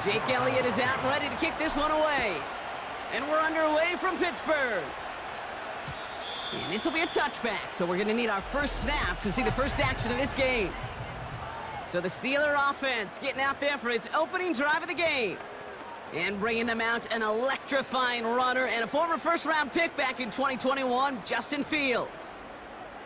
Jake Elliott is out and ready to kick this one away. And we're underway from Pittsburgh. And this will be a touchback, so we're going to need our first snap to see the first action of this game. So the Steeler offense getting out there for its opening drive of the game. And bringing them out an electrifying runner and a former first-round pick back in 2021, Justin Fields.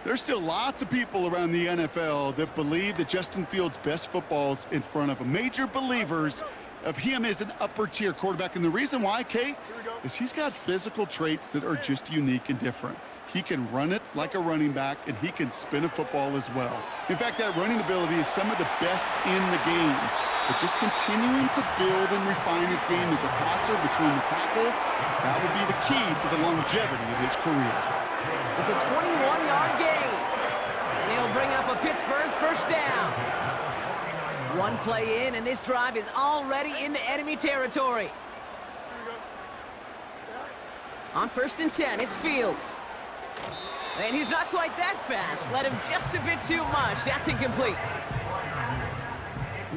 There's still lots of people around the NFL that believe that Justin Fields' best football's in front of him. Major believers of him as an upper-tier quarterback. And the reason why, Kate, is he's got physical traits that are just unique and different. He can run it like a running back, and he can spin a football as well. In fact, that running ability is some of the best in the game. But just continuing to build and refine his game as a passer between the tackles, that will be the key to the longevity of his career. It's a 21-yard gain, and he'll bring up a Pittsburgh first down. One play in, and this drive is already into enemy territory. On 1st and 10, it's Fields. And he's not quite that fast. Let him just a bit too much. That's incomplete.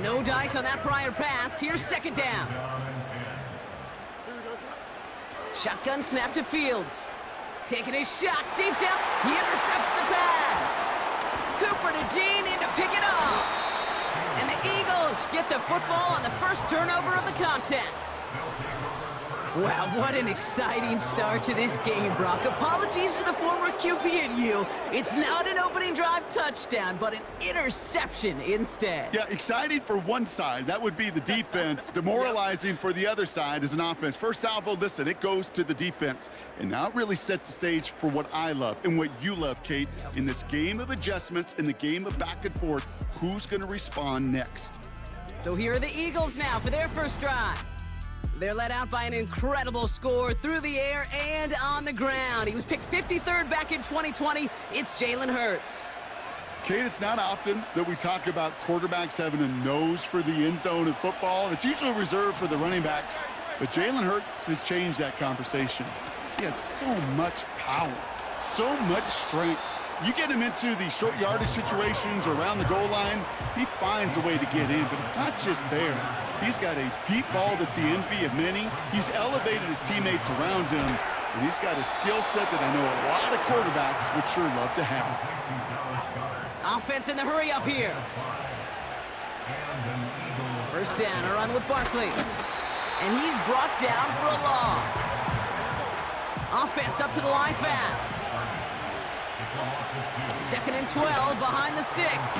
No dice on that prior pass. Here's 2nd down. Shotgun snap to Fields. Taking a shot deep down. He intercepts the pass. Cooper to Jean in to pick it up. And the Eagles get the football on the first turnover of the contest. Wow, what an exciting start to this game, Brock. Apologies to the former QB and you. It's not an opening drive touchdown, but an interception instead. Yeah, exciting for one side. That would be the defense. Demoralizing for the other side as an offense. First salvo, listen, it goes to the defense. And now it really sets the stage for what I love and what you love, Kate. In this game of adjustments, in the game of back and forth, who's going to respond next? So here are the Eagles now for their first drive. They're led out by an incredible score through the air and on the ground. He was picked 53rd back in 2020. It's Jalen Hurts. Kate, it's not often that we talk about quarterbacks having a nose for the end zone in football. It's usually reserved for the running backs. But Jalen Hurts has changed that conversation. He has so much power, so much strength. You get him into the short yardage situations or around the goal line, he finds a way to get in, but it's not just there. He's got a deep ball that's the envy of many. He's elevated his teammates around him, and he's got a skill set that I know a lot of quarterbacks would sure love to have. Offense in the hurry up here. First down, a run with Barkley. And he's brought down for a loss. Offense up to the line fast. 2nd and 12 behind the sticks.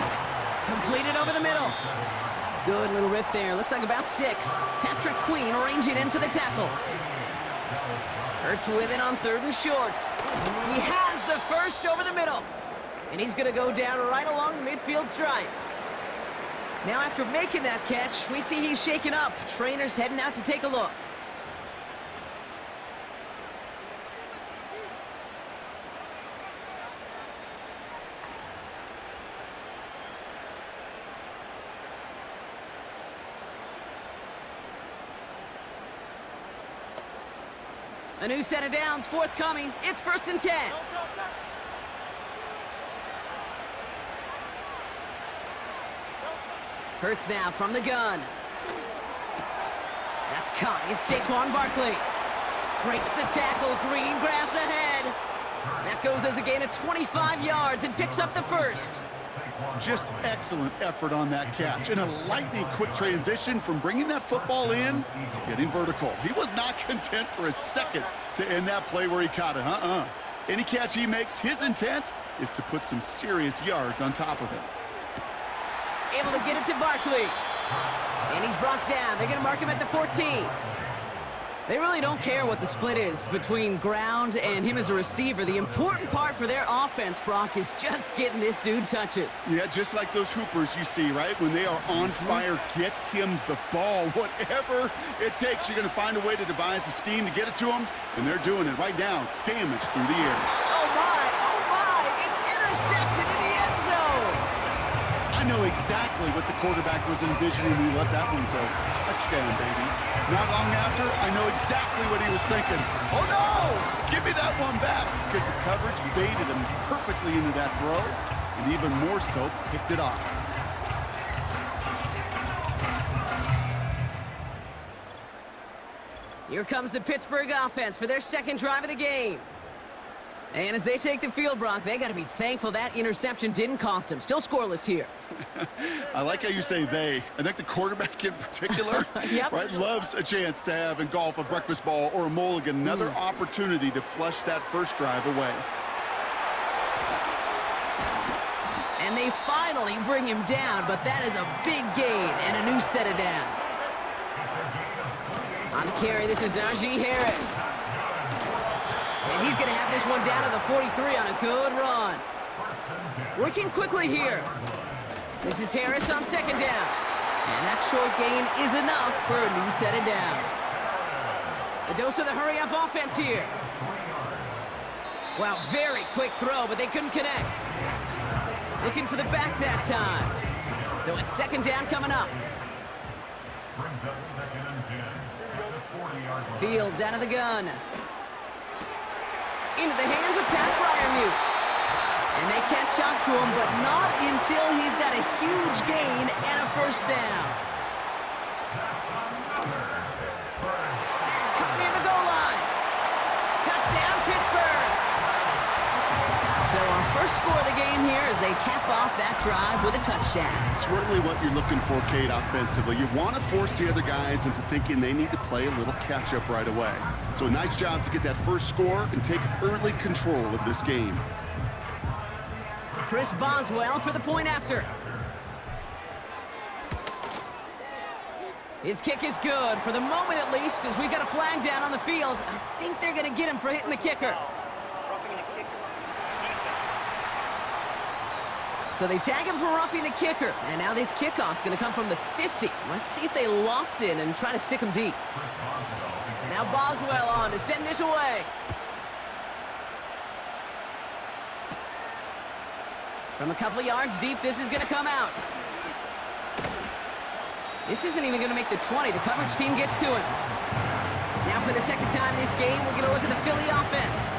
Completed over the middle. Good little rip there. Looks like about 6. Patrick Queen ranging in for the tackle. Hurts with it on 3rd and short. He has the first over the middle. And he's going to go down right along the midfield stripe. Now after making that catch, we see he's shaken up. Trainer's heading out to take a look. A new set of downs forthcoming. It's 1st and 10. Hurts now from the gun. That's caught. It's Saquon Barkley. Breaks the tackle. Green grass ahead. That goes as a gain of 25 yards and picks up the first. Just excellent effort on that catch. And a lightning quick transition from bringing that football in to getting vertical. He was not content for a second to end that play where he caught it. Any catch he makes, his intent is to put some serious yards on top of it. Able to get it to Barkley. And he's brought down. They're going to mark him at the 14. They really don't care what the split is between ground and him as a receiver. The important part for their offense, Brock, is just getting this dude touches. Yeah, just like those hoopers you see, right? When they are on fire, get him the ball. Whatever it takes, you're going to find a way to devise a scheme to get it to him, and they're doing it right now. Damage through the air. Oh, my, it's intercepted in the end zone. I know exactly what the quarterback was envisioning when he let that one go. Touchdown, baby. Not long after, I know exactly what he was thinking. Oh, no! Give me that one back, because the coverage baited him perfectly into that throw, and even more so, picked it off. Here comes the Pittsburgh offense for their second drive of the game. And as they take the field, Brock, they got to be thankful that interception didn't cost them. Still scoreless here. I like how you say they. I think the quarterback in particular Yep. right, loves a chance to have in golf a breakfast ball or a mulligan, another opportunity to flush that first drive away. And they finally bring him down, but that is a big gain and a new set of downs. On the carry, this is Najee Harris. And he's going to have this one down to the 43 on a good run. Working quickly here. This is Harris on second down. And that short gain is enough for a new set of downs. A dose of the hurry-up offense here. Wow, very quick throw, but they couldn't connect. Looking for the back that time. So it's second down coming up. Fields out of the gun. Into the hands of Pat Fryermuth. And they catch up to him, but not until he's got a huge gain and a first down. Cut near the goal line. Touchdown, Pittsburgh. So our first score of the game here as they cap off that drive with a touchdown. Certainly what you're looking for, Kate, offensively. You want to force the other guys into thinking they need to play a little catch-up right away. So a nice job to get that first score and take early control of this game. Chris Boswell for the point after. His kick is good, for the moment at least, as we've got a flag down on the field. I think they're going to get him for hitting the kicker. So they tag him for roughing the kicker. And now this kickoff's going to come from the 50. Let's see if they loft in and try to stick him deep. Now Boswell on to send this away. From a couple of yards deep, this is going to come out. This isn't even going to make the 20. The coverage team gets to him. Now for the second time this game, we're going to look at the Philly offense.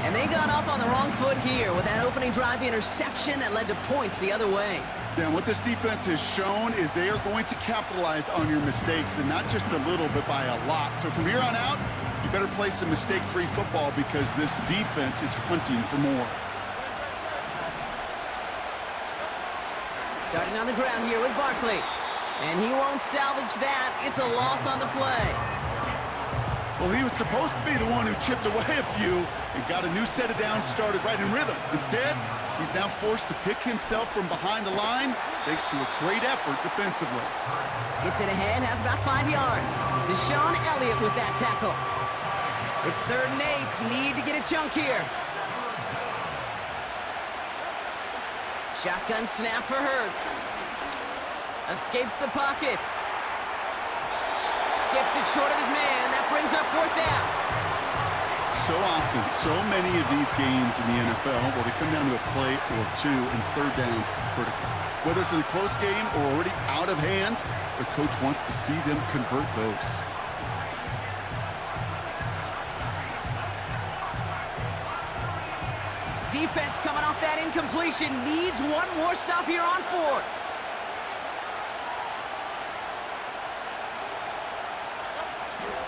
And they got off on the wrong foot here with that opening drive interception that led to points the other way. Yeah, and what this defense has shown is they are going to capitalize on your mistakes, and not just a little, but by a lot. So from here on out, you better play some mistake-free football because this defense is hunting for more. Starting on the ground here with Barkley. And he won't salvage that. It's a loss on the play. Well, he was supposed to be the one who chipped away a few and got a new set of downs started right in rhythm. Instead, he's now forced to pick himself from behind the line thanks to a great effort defensively. Gets it ahead, has about 5 yards. Deshaun Elliott with that tackle. It's 3rd and 8. Need to get a chunk here. Shotgun snap for Hurts. Escapes the pocket. Skips it short of his man. That brings up 4th down. So often, so many of these games in the NFL, well, they come down to a play or two, and 3rd downs critical. Whether it's in a close game or already out of hand, the coach wants to see them convert those. Defense coming off that incompletion needs one more stop here on 4th.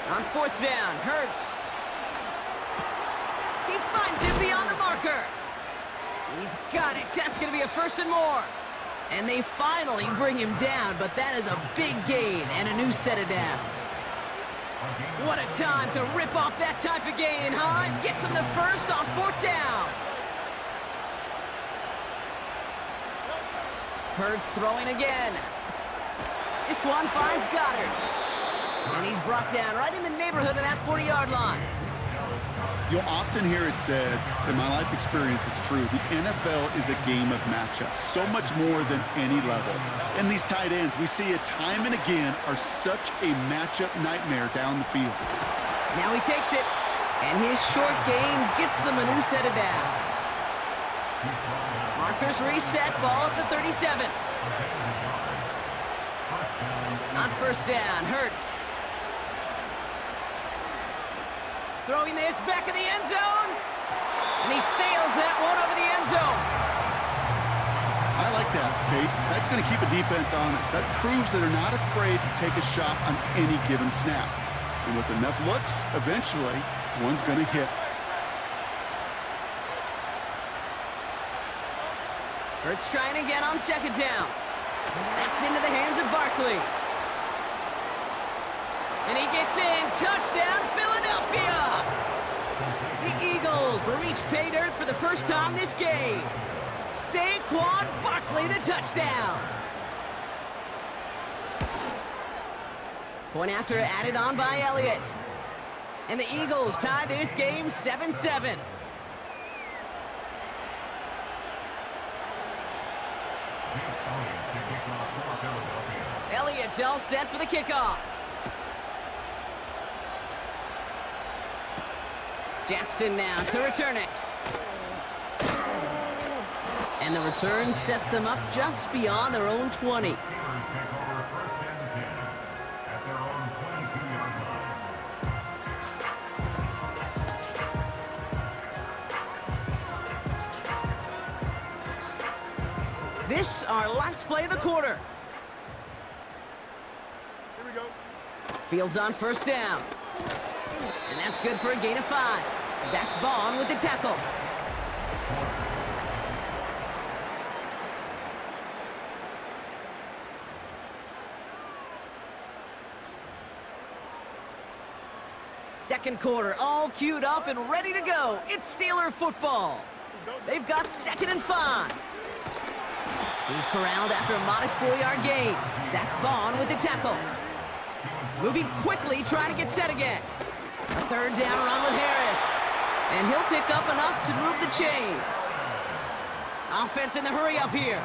On 4th down, Hurts. He finds him beyond the marker. He's got it. That's going to be a 1st and more. And they finally bring him down, but that is a big gain and a new set of downs. What a time to rip off that type of gain, huh? Gets him the 1st on 4th down. Hurts throwing again. This one finds Goddard. And he's brought down right in the neighborhood of that 40-yard line. You'll often hear it said, in my life experience, it's true, the NFL is a game of matchups, so much more than any level. And these tight ends, we see it time and again, are such a matchup nightmare down the field. Now he takes it, and his short game gets them a new set of downs. Markers reset, ball at the 37. On 1st down, Hurts. Throwing this back in the end zone. And he sails that one over the end zone. I like that, Kate. That's going to keep a defense honest. That proves that they're not afraid to take a shot on any given snap. And with enough looks, eventually, one's going to hit. Hurts trying again on second down. That's into the hands of Barkley. And he gets in. Touchdown, Philadelphia! The Eagles reach pay dirt for the first time this game. Saquon Barkley, the touchdown. Point after added on by Elliott. And the Eagles tie this game 7-7. Elliott's all set for the kickoff. Jackson now to return it. And the return sets them up just beyond their own 20. This our last play of the quarter. Here we go. Fields on first down. And that's good for a gain of 5. Zach Vaughn with the tackle. Second quarter, all queued up and ready to go. It's Steeler football. They've got 2nd and 5. He's corralled after a modest 4-yard gain. Zach Vaughn with the tackle. Moving quickly, trying to get set again. A 3rd down run with Harris. And he'll pick up enough to move the chains. Offense in the hurry up here.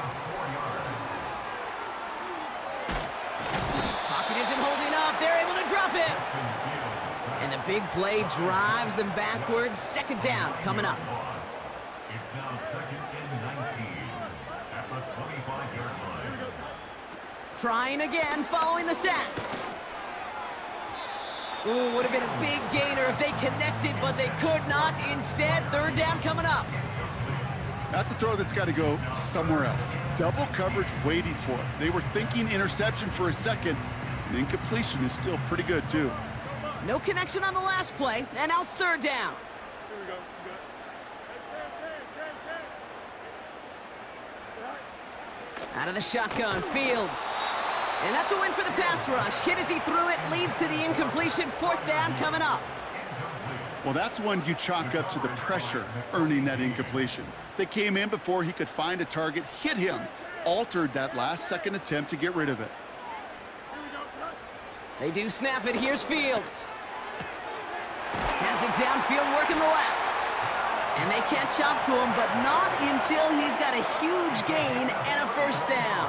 Pocket isn't holding up. They're able to drop him. And the big play drives them backwards. 2nd down coming up. It's now 2nd and 19 at the 25-yard line. Trying again following the sack. Ooh, would have been a big gainer if they connected, but they could not. Instead, 3rd down coming up. That's a throw that's got to go somewhere else. Double coverage waiting for it. They were thinking interception for a second. And incompletion is still pretty good, too. No connection on the last play, and now it's 3rd down. Here we go. Out of the shotgun, Fields. And that's a win for the pass rush. Hit as he threw it, leads to the incompletion. 4th down coming up. Well, that's one you chalk up to the pressure earning that incompletion. They came in before he could find a target, hit him, altered that last-second attempt to get rid of it. They do snap it. Here's Fields. Has it downfield, working the left. And they catch up to him, but not until he's got a huge gain and a 1st down.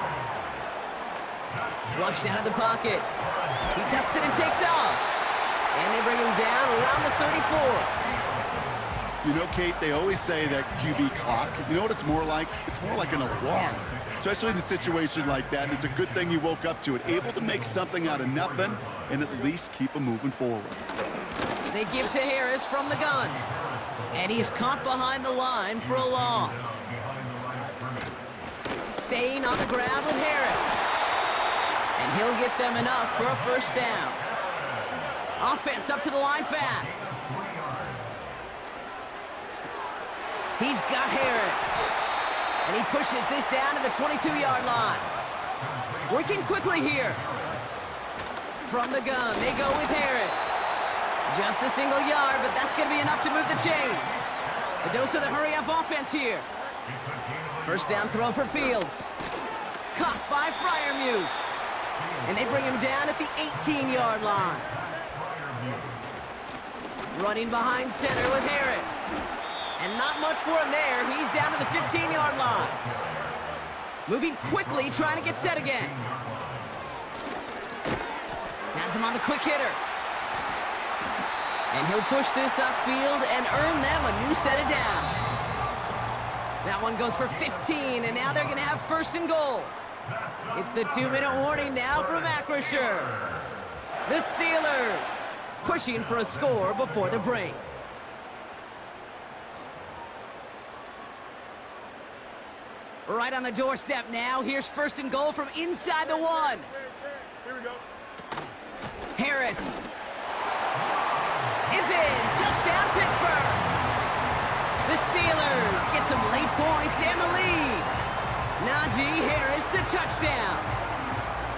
Flushed out of the pocket. He tucks it and takes off. And they bring him down around the 34. You know, Kate, they always say that QB clock, you know what it's more like? It's more like an alarm, especially in a situation like that. And it's a good thing you woke up to it, able to make something out of nothing and at least keep them moving forward. They give to Harris from the gun. And he's caught behind the line for a loss. Staying on the ground with Harris. And he'll get them enough for a 1st down. Offense up to the line fast. He's got Harris. And he pushes this down to the 22-yard line. Working quickly here. From the gun, they go with Harris. Just a single yard, but that's going to be enough to move the chains. A dose of the hurry-up offense here. 1st down throw for Fields. Caught by Freiermuth. And they bring him down at the 18-yard line. Running behind center with Harris. And not much for him there. He's down to the 15-yard line. Moving quickly, trying to get set again. Has him on the quick hitter. And he'll push this upfield and earn them a new set of downs. That one goes for 15, and now they're going to have 1st and goal. It's the 2-minute warning now from Acrisure. The Steelers pushing for a score before the break. Right on the doorstep now. Here's 1st and goal from inside the 1. Here we go. Harris. is in. Touchdown, Pittsburgh. The Steelers get some late points and the lead. Najee Harris, the touchdown.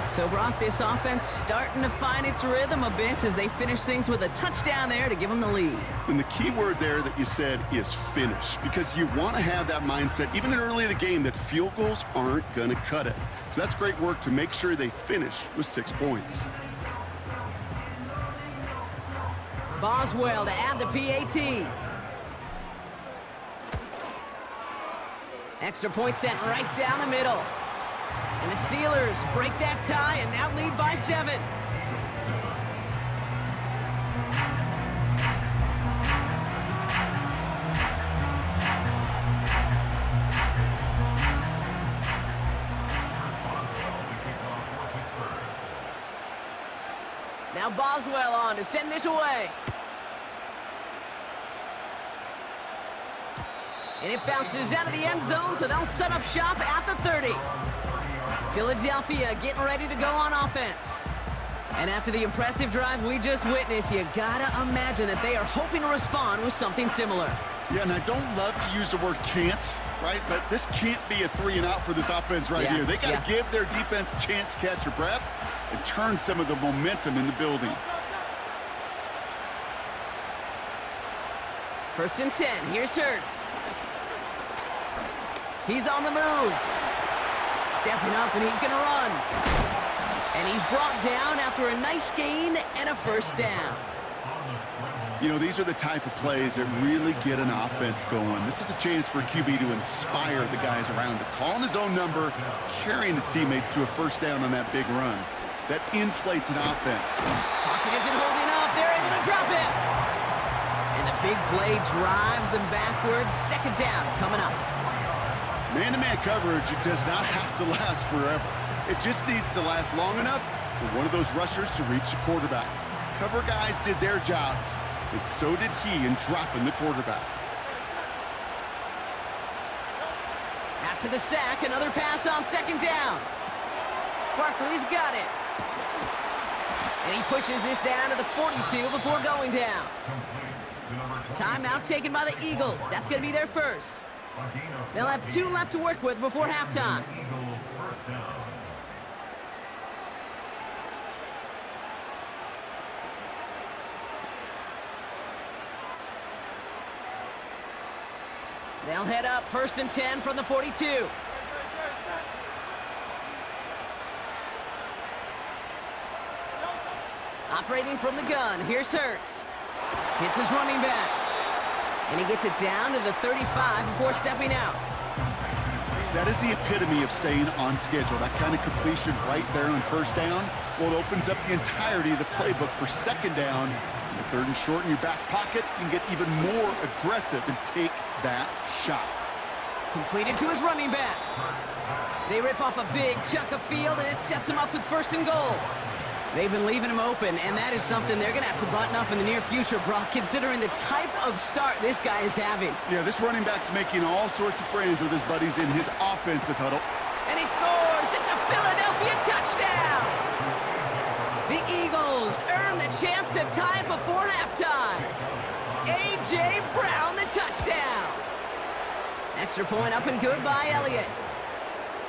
So, Brock, this offense starting to find its rhythm a bit as they finish things with a touchdown there to give them the lead. And the key word there that you said is finish, because you want to have that mindset, even early in the game, that field goals aren't going to cut it. So that's great work to make sure they finish with 6 points. Boswell to add the PAT. Extra point sent right down the middle. And the Steelers break that tie and now lead by 7. Now Boswell on to send this away. And it bounces out of the end zone, so they'll set up shop at the 30. Philadelphia getting ready to go on offense. And after the impressive drive we just witnessed, you gotta imagine that they are hoping to respond with something similar. Yeah, and I don't love to use the word can't, right? But this can't be a 3-and-out for this offense right here. They got to give their defense a chance to catch their breath and turn some of the momentum in the building. 1st and 10. Here's Hurts. He's on the move. Stepping up, and he's going to run. And he's brought down after a nice gain and a 1st down. You know, these are the type of plays that really get an offense going. This is a chance for a QB to inspire the guys around him. Calling his own number, carrying his teammates to a 1st down on that big run. That inflates an offense. Pocket isn't holding up. They're able to drop it. And the big play drives them backwards. 2nd down coming up. Man-to-man coverage, it does not have to last forever. It just needs to last long enough for one of those rushers to reach the quarterback. Cover guys did their jobs, but so did he in dropping the quarterback. After the sack, another pass on 2nd down. Barkley's got it. And he pushes this down to the 42 before going down. Timeout taken by the Eagles. That's going to be their first. They'll have 2 left to work with before halftime. They'll head up 1st and 10 from the 42. Operating from the gun, here's Hurts. Hits his running back. And he gets it down to the 35 before stepping out. That is the epitome of staying on schedule. That kind of completion right there on 1st down. Well, it opens up the entirety of the playbook for 2nd down. And the 3rd and short in your back pocket, you can get even more aggressive and take that shot. Completed to his running back. They rip off a big chunk of field, and it sets him up with 1st and goal. They've been leaving him open, and that is something they're going to have to button up in the near future, Brock, considering the type of start this guy is having. Yeah, this running back's making all sorts of friends with his buddies in his offensive huddle. And he scores! It's a Philadelphia touchdown! The Eagles earn the chance to tie before halftime. A.J. Brown, the touchdown! Extra point up and good by Elliott.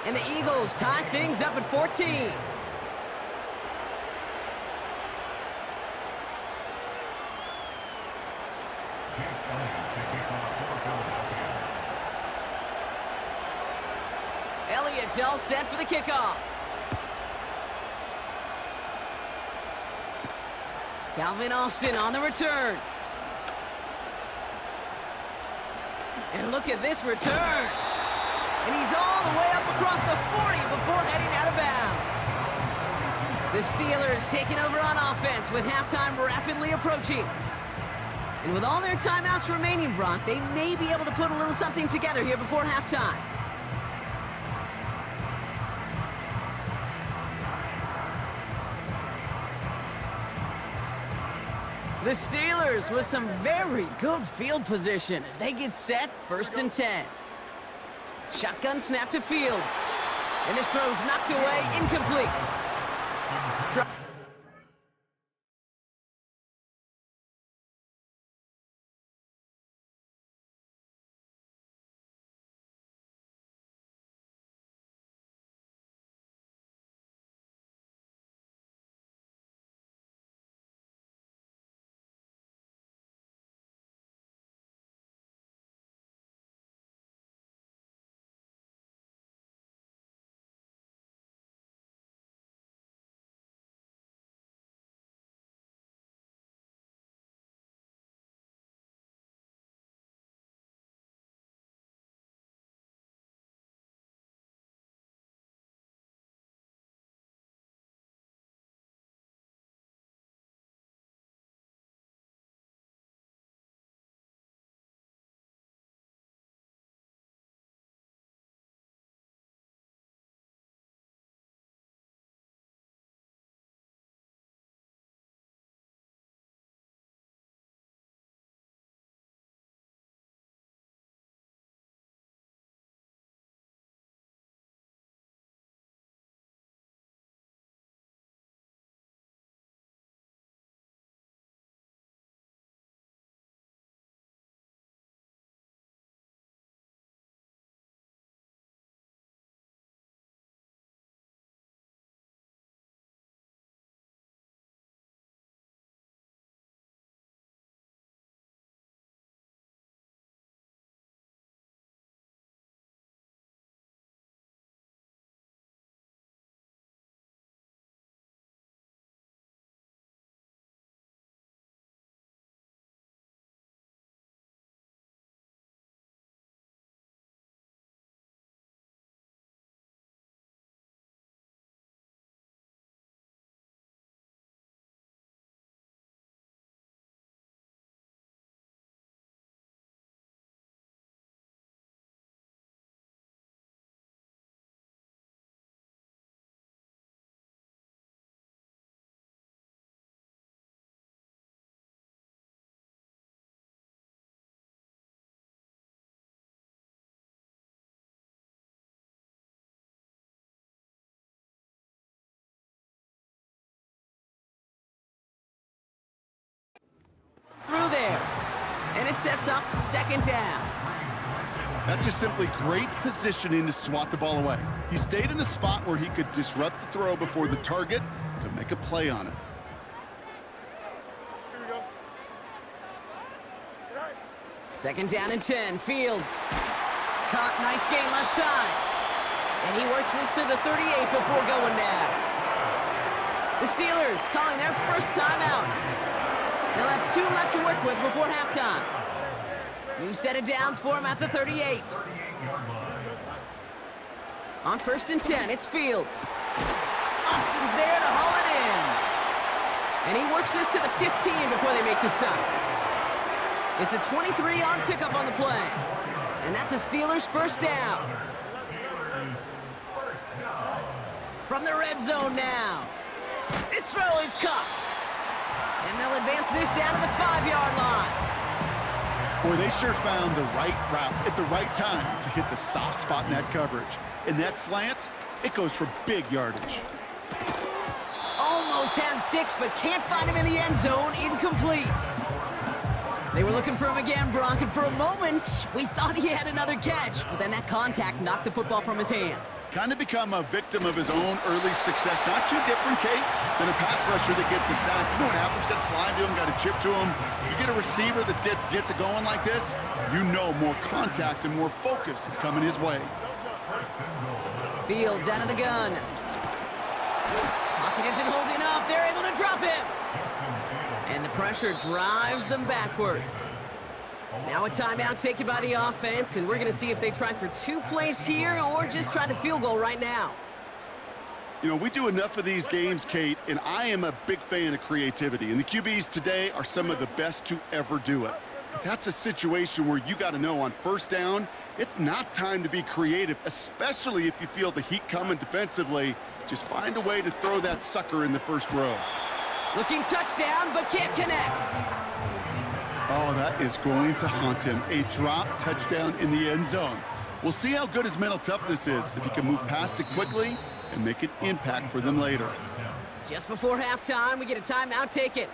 And the Eagles tie things up at 14. Elliott's all set for the kickoff. Calvin Austin on the return. And look at this return. And he's all the way up across the 40 before heading out of bounds. The Steelers taking over on offense with halftime rapidly approaching. And with all their timeouts remaining, Brock, they may be able to put a little something together here before halftime. The Steelers with some very good field position as they get set 1st and 10. Shotgun snap to Fields. And this throw's knocked away, incomplete. it sets up second down. That's just simply great positioning to swat the ball away. He stayed in a spot where he could disrupt the throw before the target could make a play on it. Second down and 10, Fields. Caught, nice gain left side. And he works this to the 38 before going down. The Steelers calling their first timeout. They'll have 2 left to work with before halftime. New set of downs for him at the 38. On first and 10, it's Fields. Austin's there to haul it in. And he works this to the 15 before they make the stop. It's a 23-yard pickup on the play. And that's a Steelers first down. From the red zone now. This throw is caught. And they'll advance this down to the 5-yard line. Boy, they sure found the right route at the right time to hit the soft spot in that coverage. And that slant, it goes for big yardage. Almost had 6, but can't find him in the end zone. Incomplete. They were looking for him again, Brock, and for a moment, we thought he had another catch, but then that contact knocked the football from his hands. Kind of become a victim of his own early success. Not too different, Kate, than a pass rusher that gets a sack. You know what happens? Got to slide to him, got to chip to him. You get a receiver that gets it going like this, you know more contact and more focus is coming his way. Fields out of the gun. Pocket isn't holding up. They're able to drop him. And the pressure drives them backwards. Now a timeout taken by the offense, and we're going to see if they try for 2 plays here or just try the field goal right now. You know, we do enough of these games, Kate, and I am a big fan of creativity. And the QBs today are some of the best to ever do it. But that's a situation where you got to know on first down, it's not time to be creative, especially if you feel the heat coming defensively. Just find a way to throw that sucker in the first row. Looking touchdown, but can't connect. Oh, that is going to haunt him. A drop touchdown in the end zone. We'll see how good his mental toughness is, if he can move past it quickly and make an impact for them later. Just before halftime, we get a timeout taken.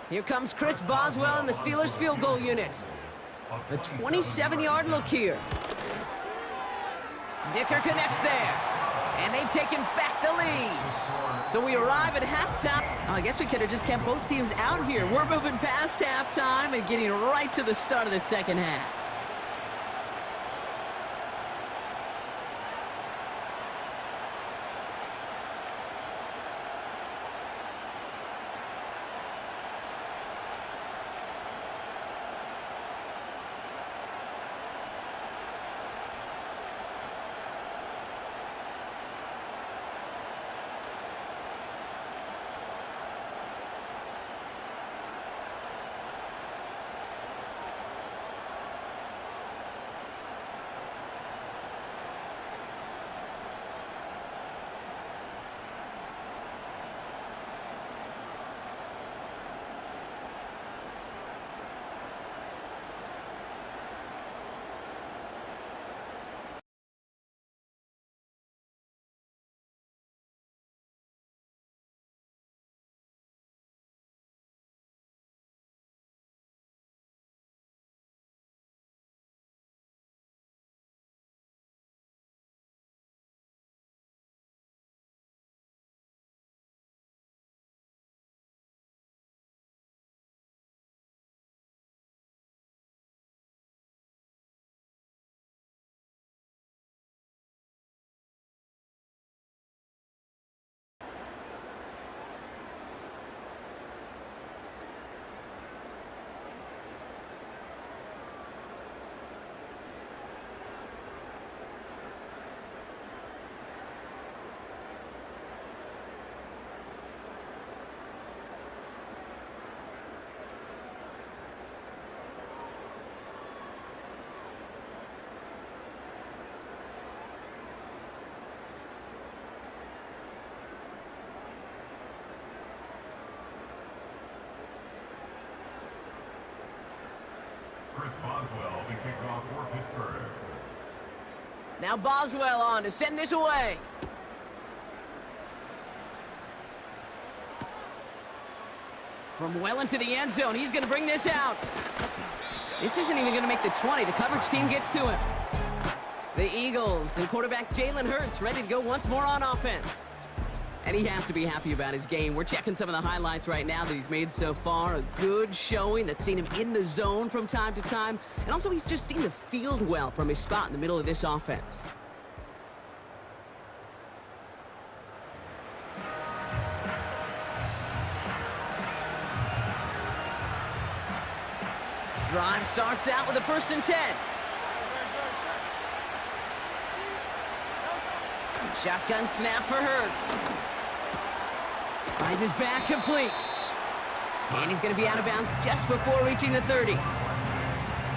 Here comes Chris Boswell in the Steelers field goal unit. A 27-yard look here. Dicker connects there. And they've taken back the lead. So we arrive at halftime. Oh, I guess we could have just kept both teams out here. We're moving past halftime and getting right to the start of the second half. Chris Boswell to kick off for Pittsburgh. Now Boswell on to send this away. From well into the end zone, he's going to bring this out. This isn't even going to make the 20. The coverage team gets to him. The Eagles and quarterback Jalen Hurts ready to go once more on offense. And he has to be happy about his game. We're checking some of the highlights right now that he's made so far. A good showing that's seen him in the zone from time to time. And also he's just seen the field well from his spot in the middle of this offense. Drive starts out with a 1st and 10. Shotgun snap for Hurts. Finds his back complete. And he's going to be out of bounds just before reaching the 30.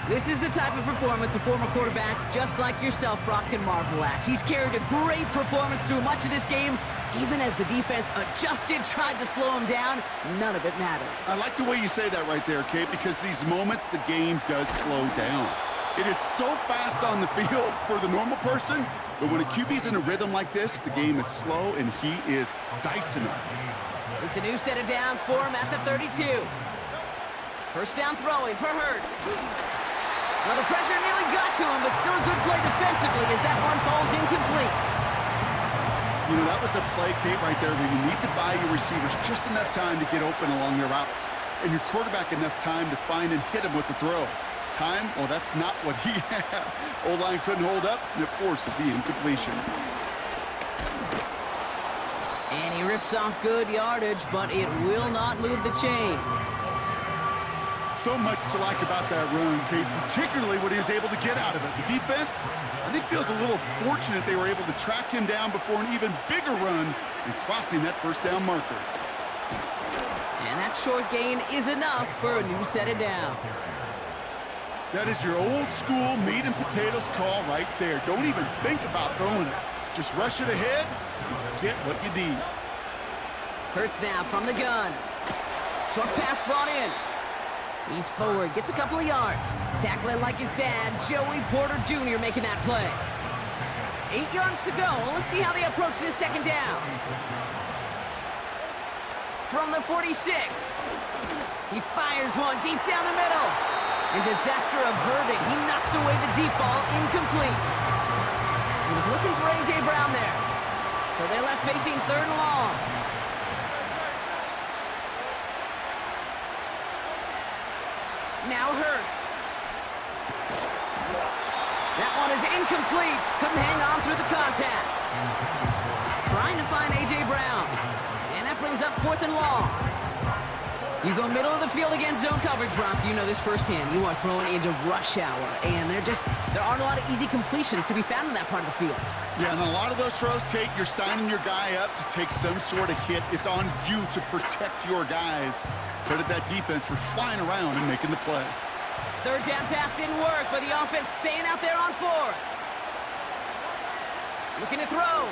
This is the type of performance a former quarterback just like yourself, Brock, can marvel at. He's carried a great performance through much of this game. Even as the defense adjusted, tried to slow him down, none of it mattered. I like the way you say that right there, Kate, because these moments the game does slow down. It is so fast on the field for the normal person, but when a QB's in a rhythm like this, the game is slow and he is dicing it. It's a new set of downs for him at the 32. 1st down throwing for Hurts. Well, the pressure nearly got to him, but still a good play defensively as that one falls incomplete. You know, that was a play, Kate, right there where you need to buy your receivers just enough time to get open along their routes, and your quarterback enough time to find and hit him with the throw. Time, well, that's not what he had. O-line couldn't hold up, and it forces the incompletion. And he rips off good yardage, but it will not move the chains. So much to like about that run, Kate, particularly what he was able to get out of it. The defense, I think, feels a little fortunate they were able to track him down before an even bigger run and crossing that 1st down marker. And that short gain is enough for a new set of downs. That is your old school meat and potatoes call right there. Don't even think about throwing it. Just rush it ahead and get what you need. Hurts now from the gun. Short pass brought in. He's forward, gets a couple of yards. Tackling like his dad, Joey Porter Jr. making that play. 8 yards to go. Let's see how they approach this 2nd down. From the 46. He fires one deep down the middle. And disaster averted. He knocks away the deep ball, incomplete. He was looking for A.J. Brown there. So they're left facing 3rd and long. Now Hurts. That one is incomplete. Couldn't hang on through the contact. Trying to find A.J. Brown. And that brings up 4th and long. You go middle of the field against zone coverage, Brock. You know this firsthand. You are throwing into rush hour. And there aren't a lot of easy completions to be found in that part of the field. Yeah, and a lot of those throws, Kate, you're signing your guy up to take some sort of hit. It's on you to protect your guys. Credit that defense for flying around and making the play. 3rd down pass didn't work, but the offense staying out there on 4th. Looking to throw.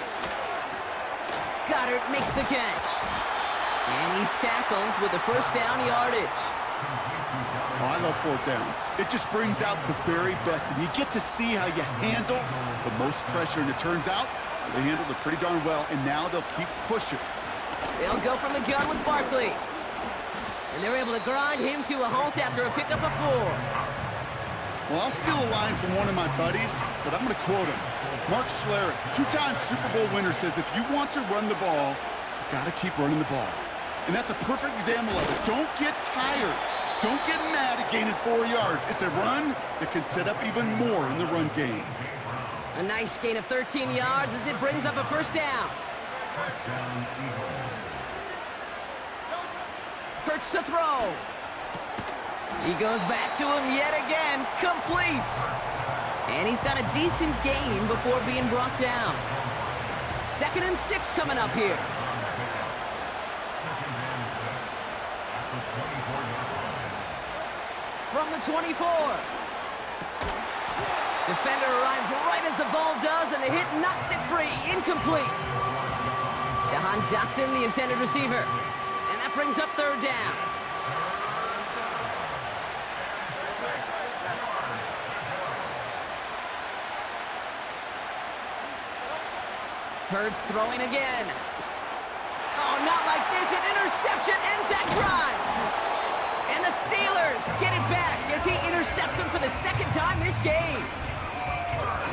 Goddard makes the catch. And he's tackled with the 1st down yardage. Oh, I love 4th downs. It just brings out the very best. And you get to see how you handle the most pressure. And it turns out they handled it pretty darn well. And now they'll keep pushing. They'll go from the gun with Barkley. And they're able to grind him to a halt after a pickup of 4. Well, I'll steal a line from one of my buddies, but I'm going to quote him. Mark Schlereth, 2-time Super Bowl winner, says if you want to run the ball, you got to keep running the ball. And that's a perfect example of it. Don't get tired. Don't get mad at gaining 4 yards. It's a run that can set up even more in the run game. A nice gain of 13 yards as it brings up a 1st down. Hurts to throw. He goes back to him yet again. Complete. And he's got a decent gain before being brought down. 2nd and 6 coming up here. From the 24. Defender arrives right as the ball does, and the hit knocks it free. Incomplete. Jahan Dotson, the intended receiver. And that brings up 3rd down. Hurts throwing again. Oh, not like this. An interception ends that drive. And the Steelers get it back as he intercepts him for the second time this game.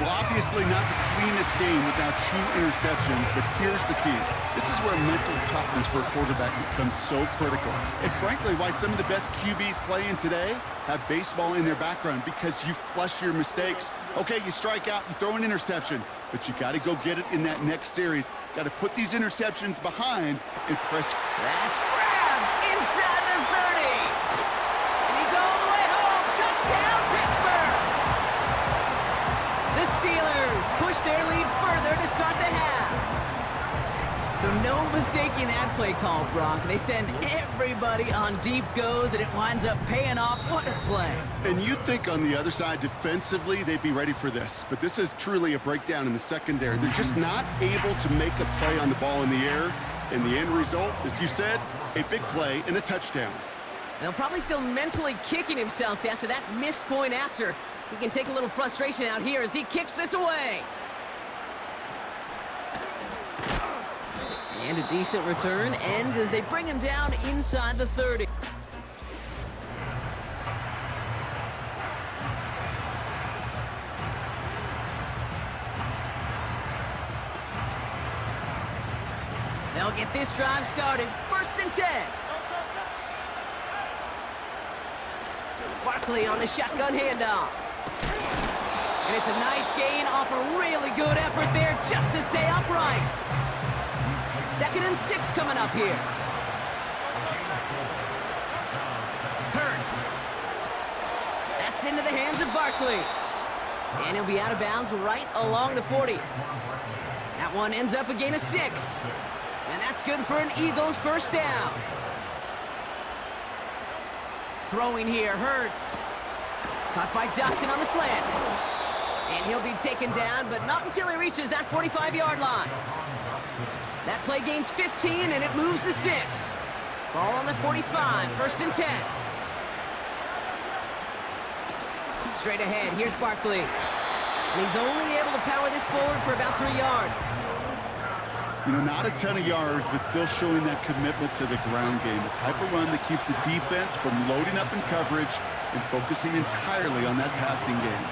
Well, obviously not the cleanest game without 2 interceptions, but here's the key. This is where mental toughness for a quarterback becomes so critical. And frankly, why some of the best QBs playing today have baseball in their background, because you flush your mistakes. Okay, you strike out, you throw an interception, but you got to go get it in that next series. Got to put these interceptions behind and press. That's grabbed inside the 30. And he's all the way home. Touchdown, Pittsburgh. The Steelers push their lead further to start the half. So no mistaking that play call, Brock. They send everybody on deep goes, and it winds up paying off. What a play. And you'd think on the other side, defensively, they'd be ready for this. But this is truly a breakdown in the secondary. They're just not able to make a play on the ball in the air. And the end result, as you said, a big play and a touchdown. Now, probably still mentally kicking himself after that missed point after. He can take a little frustration out here as he kicks this away. And a decent return ends as they bring him down inside the 30. They'll get this drive started. 1st and 10. Barkley on the shotgun handoff. And it's a nice gain off a really good effort there just to stay upright. 2nd and 6 coming up here. Hurts. That's into the hands of Barkley. And he'll be out of bounds right along the 40. That one ends up a gain of 6. And that's good for an Eagles 1st down. Throwing here, Hurts. Caught by Dotson on the slant. And he'll be taken down, but not until he reaches that 45-yard line. That play gains 15, and it moves the sticks. Ball on the 45, 1st and 10. Straight ahead, here's Barkley. And he's only able to power this forward for about 3 yards. You know, not a ton of yards, but still showing that commitment to the ground game. The type of run that keeps the defense from loading up in coverage and focusing entirely on that passing game.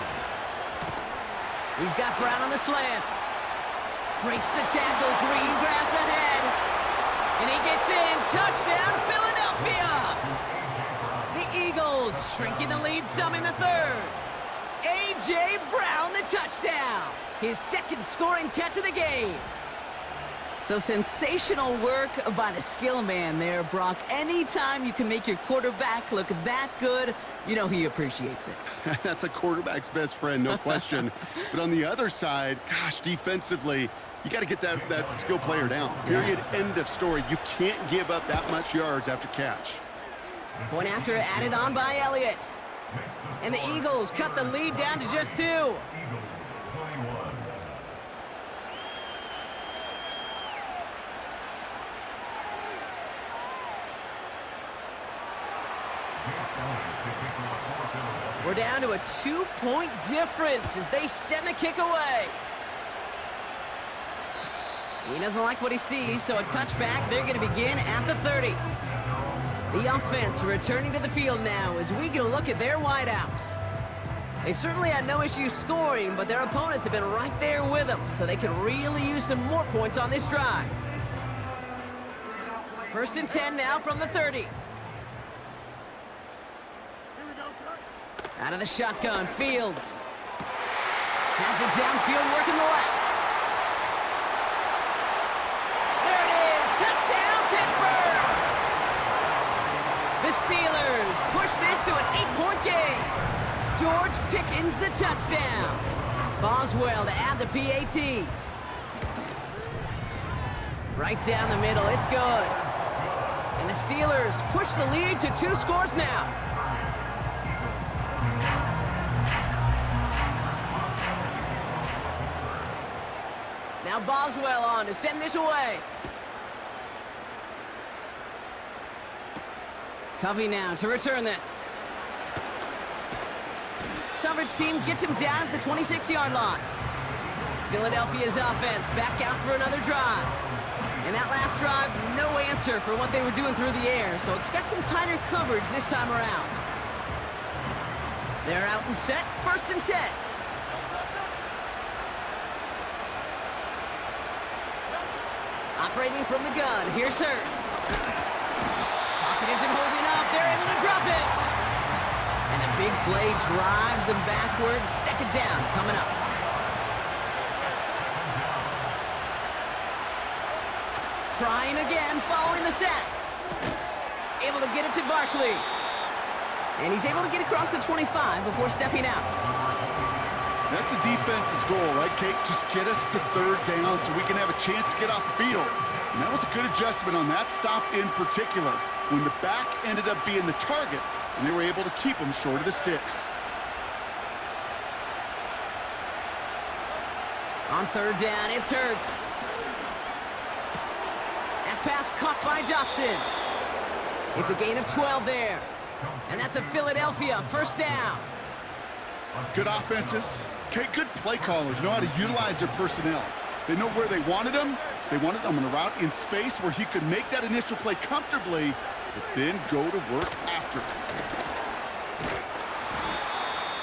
He's got Brown on the slant. Breaks the tackle, green grass ahead. And he gets in, touchdown, Philadelphia! The Eagles shrinking the lead some in the 3rd. A.J. Brown, the touchdown. His 2nd scoring catch of the game. So sensational work by the skill man there, Brock. Anytime you can make your quarterback look that good, you know he appreciates it. That's a quarterback's best friend, no question. But on the other side, gosh, defensively, you got to get that skill player down. Period, end of story. You can't give up that much yards after catch. Point after added on by Elliott. And the Eagles cut the lead down to just 2. We're down to a 2-point difference as they send the kick away. He doesn't like what he sees, so a touchback. They're going to begin at the 30. The offense returning to the field now as we get a look at their wideouts. They've certainly had no issues scoring, but their opponents have been right there with them, so they can really use some more points on this drive. 1st and 10 now from the 30. Out of the shotgun, Fields. Has it downfield, working the left. There it is, touchdown, Pittsburgh! The Steelers push this to an 8-point game. George Pickens the touchdown. Boswell to add the PAT. Right down the middle, it's good. And the Steelers push the lead to 2 scores now. Now Boswell on to send this away. Covey now to return this. Coverage team gets him down at the 26-yard line. Philadelphia's offense back out for another drive. And that last drive, no answer for what they were doing through the air, so expect some tighter coverage this time around. They're out and set, 1st and 10. Operating from the gun, here's Hurts. Pocket isn't holding up, they're able to drop it. And the big play drives them backwards, 2nd down coming up. Trying again, following the sack. Able to get it to Barkley. And he's able to get across the 25 before stepping out. That's a defense's goal, right, Kate? Just get us to 3rd down so we can have a chance to get off the field. And that was a good adjustment on that stop in particular, when the back ended up being the target, and they were able to keep him short of the sticks. On 3rd down, it's Hurts. That pass caught by Dotson. It's a gain of 12 there. And that's a Philadelphia 1st down. Good offenses. Okay, good play callers know how to utilize their personnel. They know where they wanted him. They wanted him on a route in space where he could make that initial play comfortably, but then go to work after.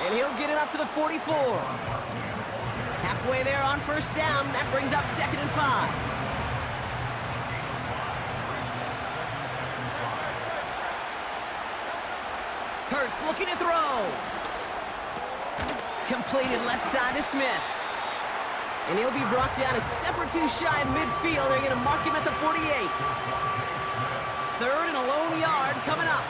And he'll get it up to the 44. Halfway there on 1st down. That brings up 2nd and 5. Hurts looking to throw. Completed left side to Smith. And he'll be brought down a step or two shy of midfield. They're going to mark him at the 48. 3rd and a lone yard coming up.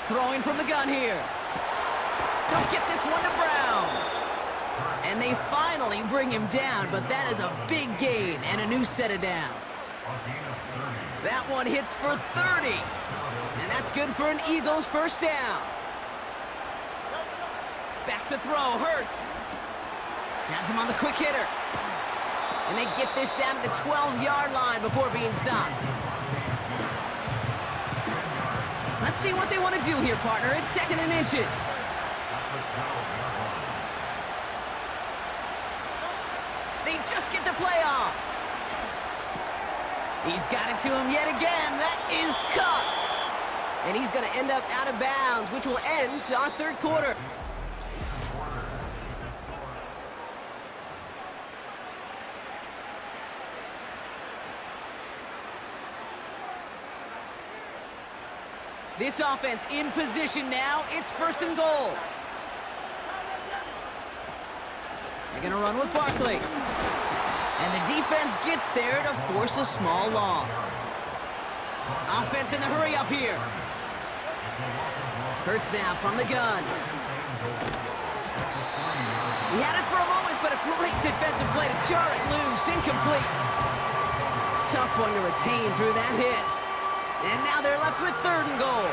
Throwing from the gun here. They'll get this one to Brown. And they finally bring him down, but that is a big gain and a new set of downs. That one hits for 30. And that's good for an Eagles 1st down. Back to throw, Hurts. Has him on the quick hitter. And they get this down to the 12-yard line before being stopped. Let's see what they want to do here, partner. It's 2nd and inches. They just get the play off. He's got it to him yet again. That is cut. And he's going to end up out of bounds, which will end our 3rd quarter. This offense in position now. It's 1st and goal. They're going to run with Barkley. And the defense gets there to force a small loss. Offense in the hurry up here. Hurts now from the gun. He had it for a moment, but a great defensive play to jar it loose. Incomplete. Tough one to retain through that hit. And now they're left with 3rd and goal.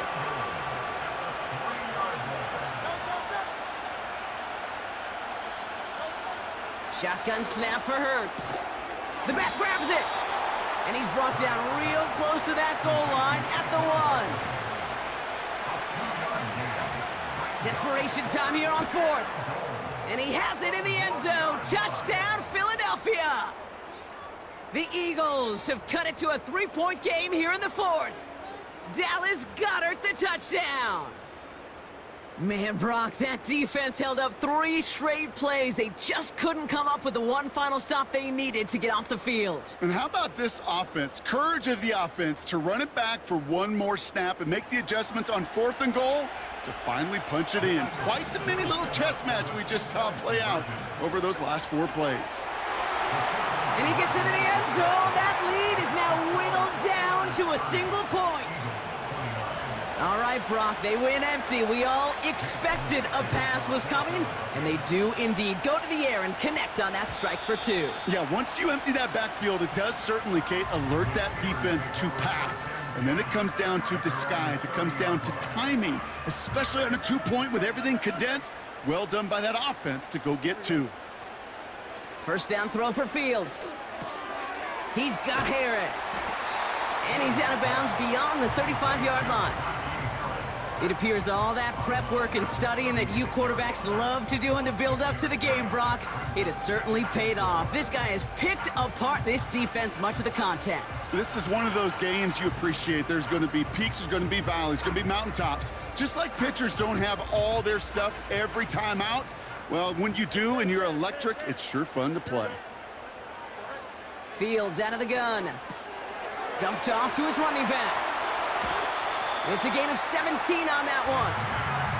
Shotgun snap for Hurts. The back grabs it. And he's brought down real close to that goal line at the 1. Desperation time here on 4th. And he has it in the end zone. Touchdown, Philadelphia. The Eagles have cut it to a 3-point game here in the 4th. Dallas Goedert the touchdown. Man, Brock, that defense held up 3 straight plays. They just couldn't come up with the one final stop they needed to get off the field. And how about this offense? Courage of the offense to run it back for one more snap and make the adjustments on 4th and goal to finally punch it in. Quite the mini little chess match we just saw play out over those last 4 plays. And he gets into the end zone. That lead is now whittled down to a single point. All right, Brock, they win empty. We all expected a pass was coming, and they do indeed go to the air and connect on that strike for 2. Yeah, once you empty that backfield, it does certainly, Kate, alert that defense to pass. And then it comes down to disguise. It comes down to timing, especially on a 2-point with everything condensed. Well done by that offense to go get 2. First down throw for Fields. He's got Harris. And he's out of bounds beyond the 35-yard line. It appears all that prep work and studying that you quarterbacks love to do in the build-up to the game, Brock, it has certainly paid off. This guy has picked apart this defense much of the contest. This is one of those games you appreciate. There's going to be peaks, there's going to be valleys, there's going to be mountaintops. Just like pitchers don't have all their stuff every time out, well, when you do and you're electric, it's sure fun to play. Fields out of the gun. Dumped off to his running back. It's a gain of 17 on that one.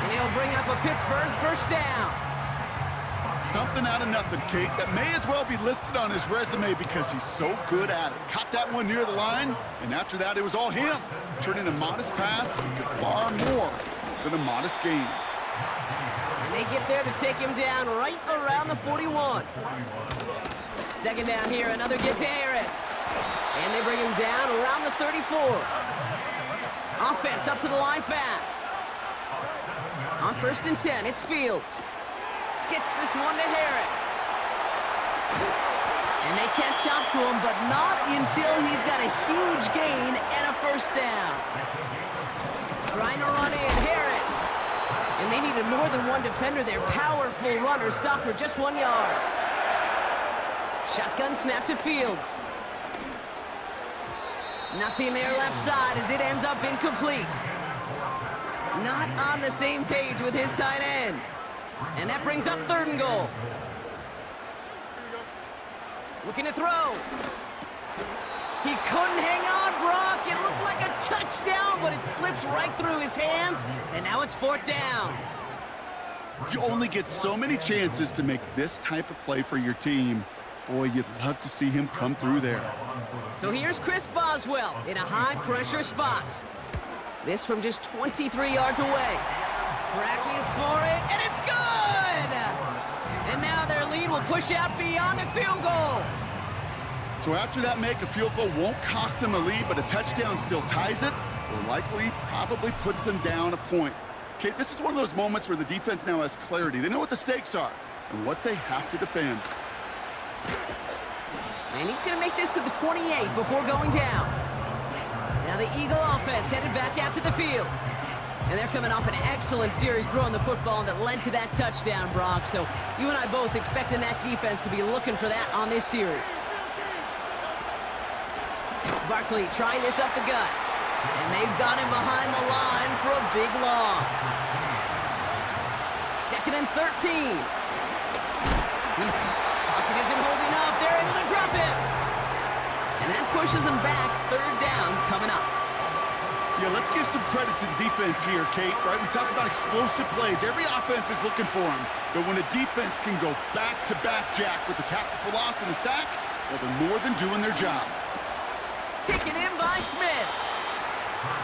And he'll bring up a Pittsburgh first down. Something out of nothing, Kate, that may as well be listed on his resume because he's so good at it. Caught that one near the line, and after that, it was all him. Turning a modest pass into far more than a modest gain. And they get there to take him down right around the 41. Second down here, another get to Harris. And they bring him down around the 34. Offense up to the line fast. On 1st and 10, it's Fields. Gets this one to Harris. And they catch up to him, but not until he's got a huge gain and a first down. Trying to run in, Harris. And they needed more than one defender. Their powerful runner stopped for just 1 yard. Shotgun snap to Fields. Nothing there left side as it ends up incomplete. Not on the same page with his tight end. And that brings up 3rd and goal. Looking to throw. He couldn't hang on, Brock. It looked like a touchdown, but it slips right through his hands. And now it's 4th down. You only get so many chances to make this type of play for your team. Boy, you'd love to see him come through there. So here's Chris Boswell in a high-pressure spot. This from just 23 yards away. Tracking for it, and it's good! And now their lead will push out beyond the field goal. So after that make, a field goal won't cost him a lead, but a touchdown still ties it, or likely probably puts them down a point. Okay, this is one of those moments where the defense now has clarity. They know what the stakes are and what they have to defend. And he's going to make this to the 28 before going down. Now the Eagle offense headed back out to the field. And they're coming off an excellent series throwing the football that led to that touchdown, Brock. So you and I both expecting that defense to be looking for that on this series. Barkley trying this up the gut. And they've got him behind the line for a big loss. 2nd and 13. Pocket isn't holding up. They're able to drop him. And that pushes them back. 3rd down coming up. Yeah, let's give some credit to the defense here, Kate, right? We talk about explosive plays. Every offense is looking for them. But when a defense can go back-to-back, Jack, with a tackle for loss and a sack, well, they're more than doing their job. Taken in by Smith.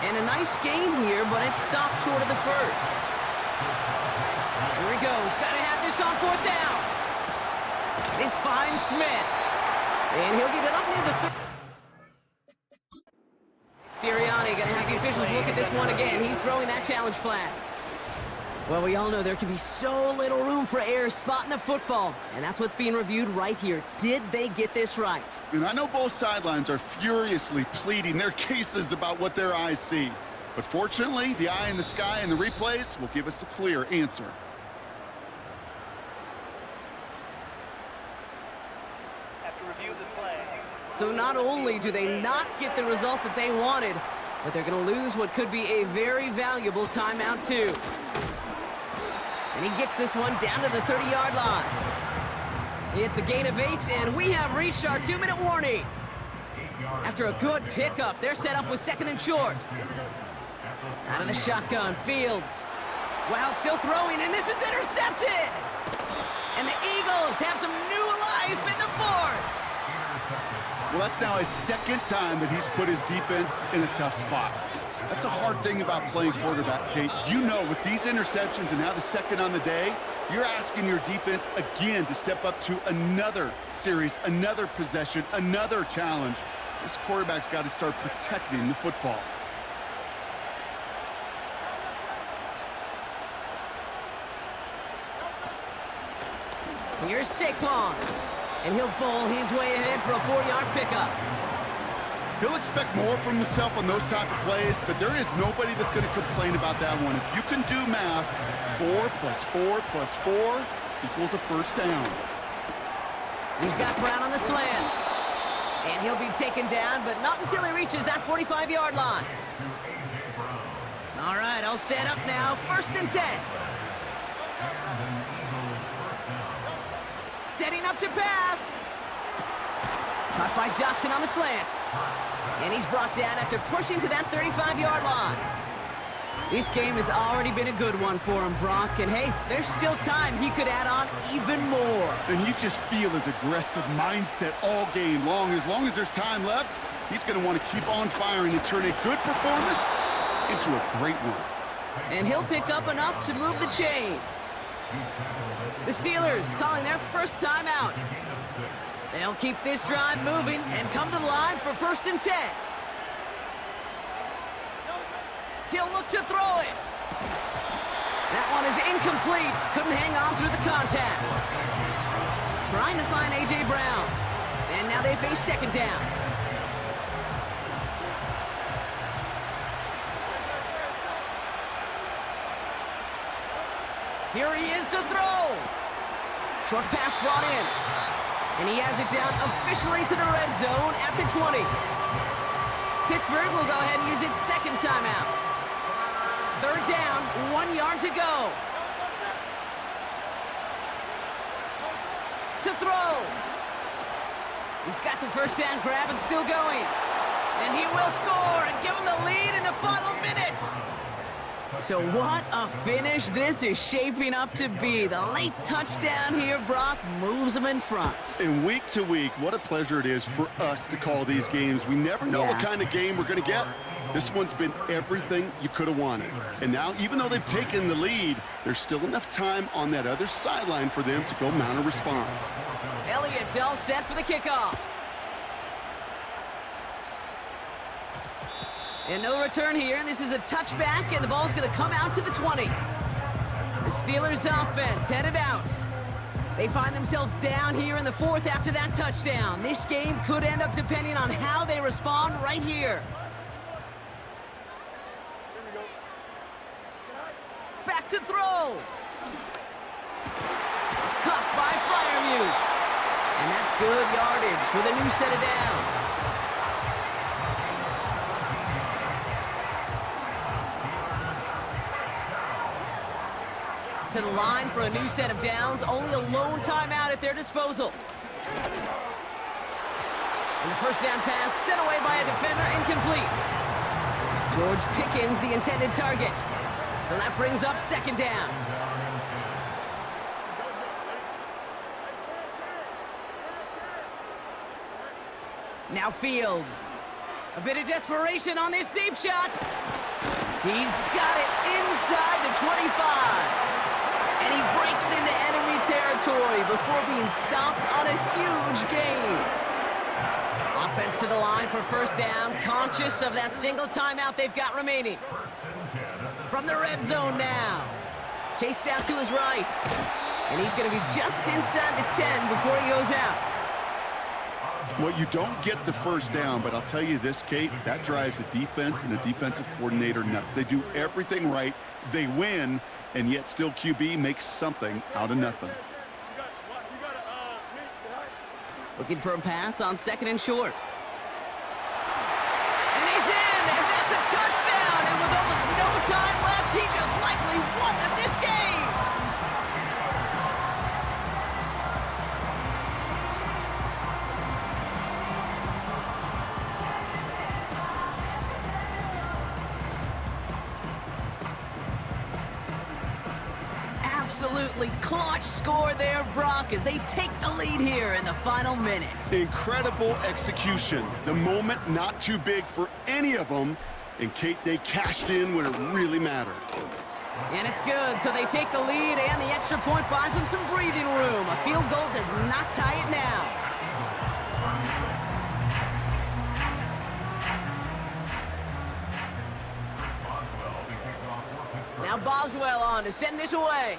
And a nice game here, but it stopped short of the first. Here he goes. Got to have this on 4th down. This finds Smith. And he'll get it up near the 30. Sirianni going to have the officials look at this one again. He's throwing that challenge flag. Well, we all know there can be so little room for error spotting the football. And that's what's being reviewed right here. Did they get this right? And I know both sidelines are furiously pleading their cases about what their eyes see. But fortunately, the eye in the sky and the replays will give us a clear answer. So not only do they not get the result that they wanted, but they're going to lose what could be a very valuable timeout too. And he gets this one down to the 30-yard line. It's a gain of 8, and we have reached our 2-minute warning. After a good pickup, they're set up with 2nd and short. Out of the shotgun, Fields. Wow, still throwing, and this is intercepted! And the Eagles have some new life in the 4th. Well, that's now his 2nd time that he's put his defense in a tough spot. That's a hard thing about playing quarterback, Kate. You know, with these interceptions and now the 2nd on the day, you're asking your defense again to step up to another series, another possession, another challenge. This quarterback's got to start protecting the football. Here's Saquon. And he'll bowl his way ahead for a 4-yard pickup. He'll expect more from himself on those type of plays, but there is nobody that's going to complain about that one. If you can do math, 4 + 4 + 4 equals a first down. He's got Brown on the slant. And he'll be taken down, but not until he reaches that 45-yard line. All right, all set up now. 1st and 10. Setting up to pass. Caught by Dotson on the slant. And he's brought down after pushing to that 35-yard line. This game has already been a good one for him, Brock. And hey, there's still time. He could add on even more. And you just feel his aggressive mindset all game long. As long as there's time left, he's going to want to keep on firing and turn a good performance into a great one. And he'll pick up enough to move the chains. The Steelers calling their first time out. They'll keep this drive moving and come to the line for 1st and 10. He'll look to throw it. That one is incomplete. Couldn't hang on through the contact. Trying to find A.J. Brown. And now they face 2nd down. Here he is to throw. Short pass brought in. And he has it down officially to the red zone at the 20. Pittsburgh will go ahead and use its 2nd timeout. 3rd down, 1 yard to go. To throw. He's got the 1st down grab and still going. And he will score and give him the lead in the final minute. So what a finish this is shaping up to be. The late touchdown here, Brock, moves them in front. And week to week, what a pleasure it is for us to call these games. We never know what kind of game we're going to get. This one's been everything you could have wanted. And now, even though they've taken the lead, there's still enough time on that other sideline for them to go mount a response. Elliott's all set for the kickoff. And no return here, and this is a touchback, and the ball's going to come out to the 20. The Steelers offense headed out. They find themselves down here in the 4th after that touchdown. This game could end up depending on how they respond right here. Back to throw. Caught by Freiermuth. And that's good yardage with a new set of downs. To the line for a new set of downs. Only a lone timeout at their disposal. And the 1st down pass sent away by a defender, incomplete. George Pickens, the intended target. So that brings up 2nd down. Now Fields. A bit of desperation on this deep shot. He's got it inside the 25. And he breaks into enemy territory before being stopped on a huge gain. Offense to the line for 1st down, conscious of that single timeout they've got remaining. From the red zone now. Chased out to his right. And he's going to be just inside the 10 before he goes out. Well, you don't get the 1st down, but I'll tell you this, Kate, that drives the defense and the defensive coordinator nuts. They do everything right. They win, and yet still QB makes something out of nothing. Looking for a pass on 2nd and short. And he's in, and that's a touchdown. And with almost no time left, he just likely won them this game. Absolutely clutch score there, Brock, as they take the lead here in the final minutes. Incredible execution. The moment not too big for any of them. And, Kate, they cashed in when it really mattered. And it's good, so they take the lead, and the extra point buys them some breathing room. A field goal does not tie it now. Now Boswell on to send this away.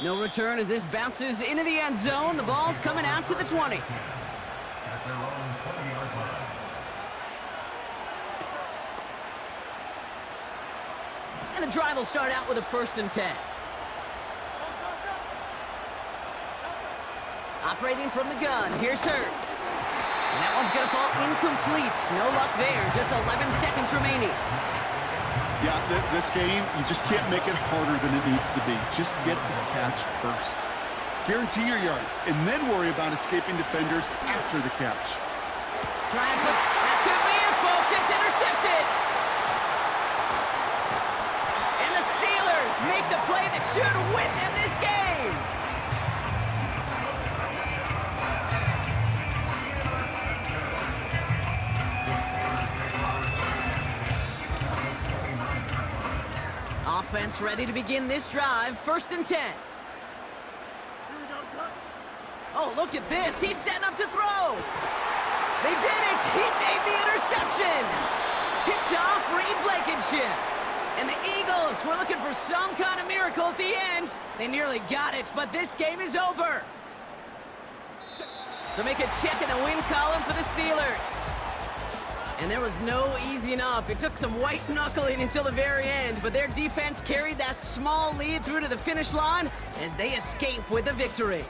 No return as this bounces into the end zone. The ball's coming out to the 20. At their own 20-yard line. And the drive will start out with a 1st and 10. Operating from the gun, here's Hurts. And that one's gonna fall incomplete. No luck there, just 11 seconds remaining. Yeah, this game, you just can't make it harder than it needs to be. Just get the catch first. Guarantee your yards, and then worry about escaping defenders after the catch. That could be it, folks. It's intercepted. And the Steelers make the play that should win them this game. Offense ready to begin this drive. 1st and 10. Oh, look at this. He's setting up to throw. They did it. He made the interception. Picked off Reed Blankenship. And the Eagles were looking for some kind of miracle at the end. They nearly got it, but this game is over. So make a check in the win column for the Steelers. And there was no easing up. It took some white knuckling until the very end, but their defense carried that small lead through to the finish line as they escape with a victory.